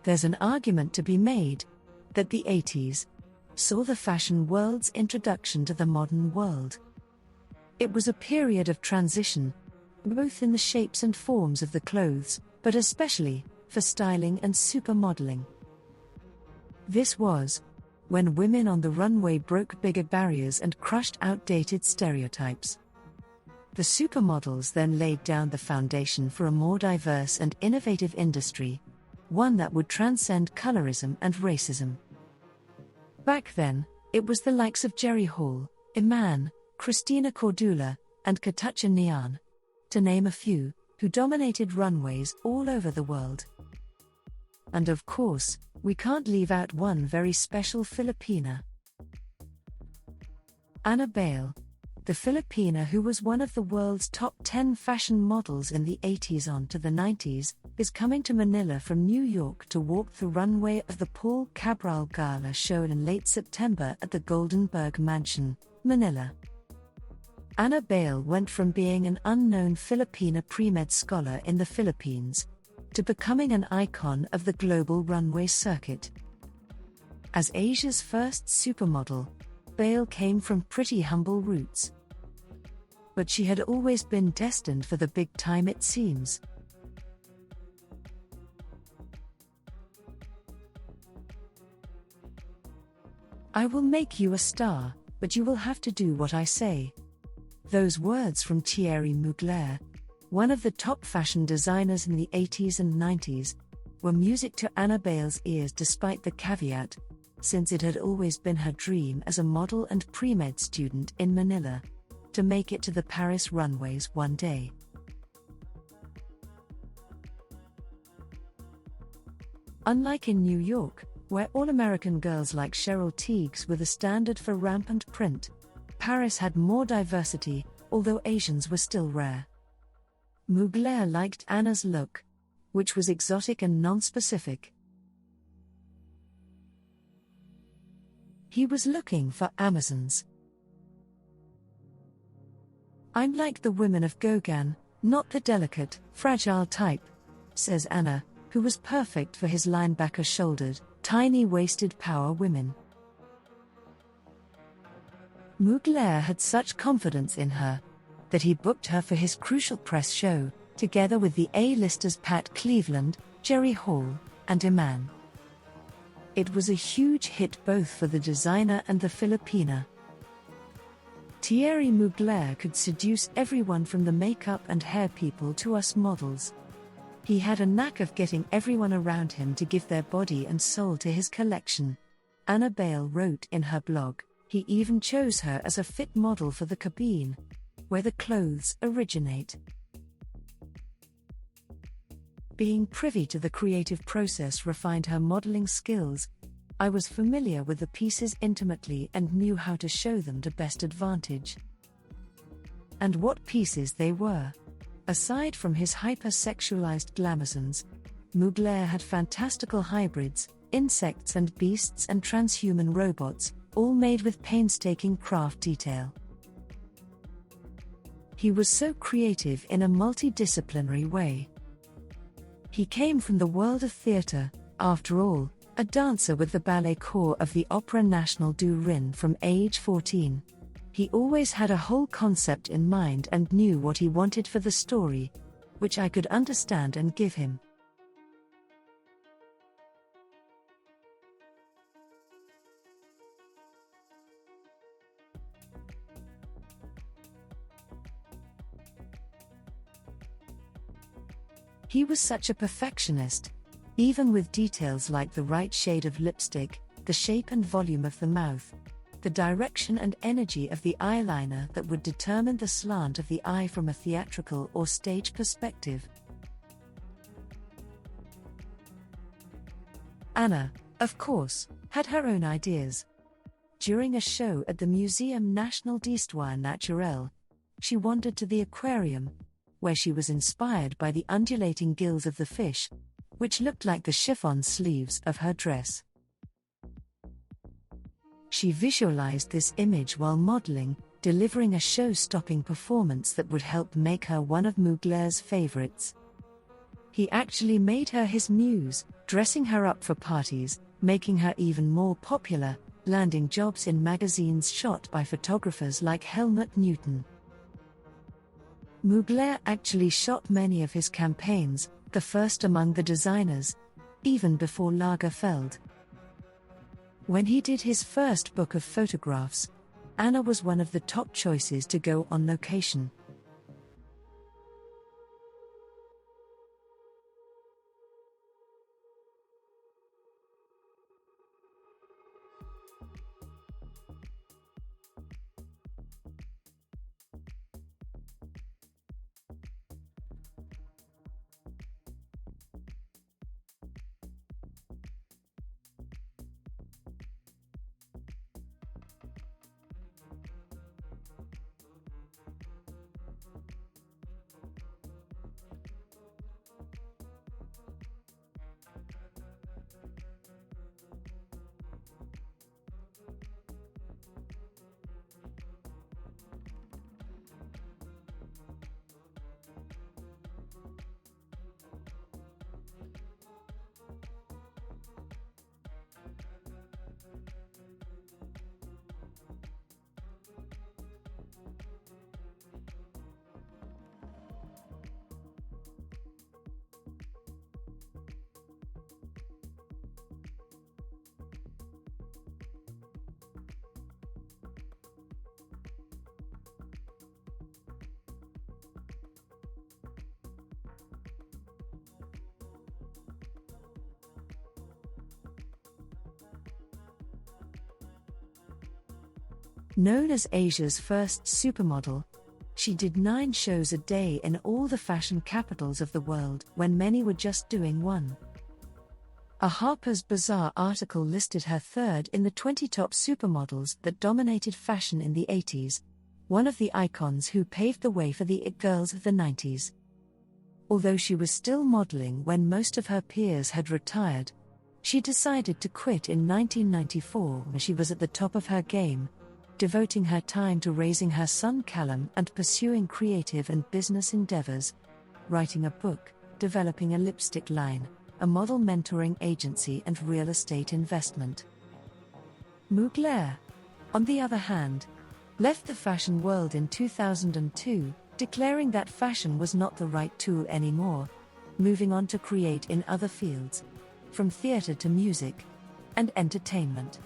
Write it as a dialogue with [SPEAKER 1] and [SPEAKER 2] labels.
[SPEAKER 1] There's an argument to be made that the 80s saw the fashion world's introduction to the modern world. It was a period of transition, both in the shapes and forms of the clothes, but especially for styling and supermodeling. This was when women on the runway broke bigger barriers and crushed outdated stereotypes. The supermodels then laid down the foundation for a more diverse and innovative industry, one that would transcend colorism and racism. Back then, it was the likes of Jerry Hall, Iman, Christina Cordula, and Katja Nian, to name a few, who dominated runways all over the world. And of course, we can't leave out one very special Filipina. Anna Bayle, the Filipina who was one of the world's top 10 fashion models in the 80s on to the 90s, is coming to Manila from New York to walk the runway of the Paul Cabral Gala show in late September at the Goldenberg Mansion, Manila. Anna Bayle went from being an unknown Filipina pre-med scholar in the Philippines to becoming an icon of the global runway circuit. As Asia's first supermodel, Bayle came from pretty humble roots. But she had always been destined for the big time, it seems. "I will make you a star, but you will have to do what I say." Those words from Thierry Mugler, one of the top fashion designers in the 80s and 90s, were music to Anna Bayle's ears despite the caveat, since it had always been her dream as a model and pre-med student in Manila, to make it to the Paris runways one day. Unlike in New York, where all American girls like Cheryl Tiegs were the standard for rampant print, Paris had more diversity, although Asians were still rare. Mugler liked Anna's look, which was exotic and non-specific. He was looking for Amazons. "I'm like the women of Gauguin, not the delicate, fragile type," says Anna, who was perfect for his linebacker-shouldered, tiny-waisted power women. Mugler had such confidence in her that he booked her for his crucial press show, together with the A-listers Pat Cleveland, Jerry Hall, and Iman. It was a huge hit both for the designer and the Filipina. Thierry Mugler could seduce everyone from the makeup and hair people to us models. He had a knack of getting everyone around him to give their body and soul to his collection. Anna Bayle wrote in her blog, he even chose her as a fit model for the cabine, where the clothes originate. Being privy to the creative process refined her modeling skills. "I was familiar with the pieces intimately and knew how to show them to best advantage." And what pieces they were. Aside from his hyper-sexualized glamazons, Mugler had fantastical hybrids, insects and beasts and transhuman robots, all made with painstaking craft detail. He was so creative in a multidisciplinary way. He came from the world of theatre, after all, a dancer with the ballet corps of the Opera Nationale du Rhin from age 14. He always had a whole concept in mind and knew what he wanted for the story, which I could understand and give him. He was such a perfectionist, even with details like the right shade of lipstick, the shape and volume of the mouth, the direction and energy of the eyeliner that would determine the slant of the eye from a theatrical or stage perspective. Anna, of course, had her own ideas. During a show at the Muséum National d'Histoire Naturelle, she wandered to the Aquarium, where she was inspired by the undulating gills of the fish, which looked like the chiffon sleeves of her dress. She visualized this image while modeling, delivering a show-stopping performance that would help make her one of Mugler's favorites. He actually made her his muse, dressing her up for parties, making her even more popular, landing jobs in magazines shot by photographers like Helmut Newton. Mugler actually shot many of his campaigns, the first among the designers, even before Lagerfeld. When he did his first book of photographs, Anna was one of the top choices to go on location. Known as Asia's first supermodel, she did 9 shows a day in all the fashion capitals of the world when many were just doing one. A Harper's Bazaar article listed her third in the 20 top supermodels that dominated fashion in the 80s, one of the icons who paved the way for the it girls of the 90s. Although she was still modeling when most of her peers had retired, she decided to quit in 1994 when she was at the top of her game, devoting her time to raising her son Callum and pursuing creative and business endeavors, writing a book, developing a lipstick line, a model mentoring agency and real estate investment. Mugler, on the other hand, left the fashion world in 2002, declaring that fashion was not the right tool anymore, moving on to create in other fields, from theater to music and entertainment.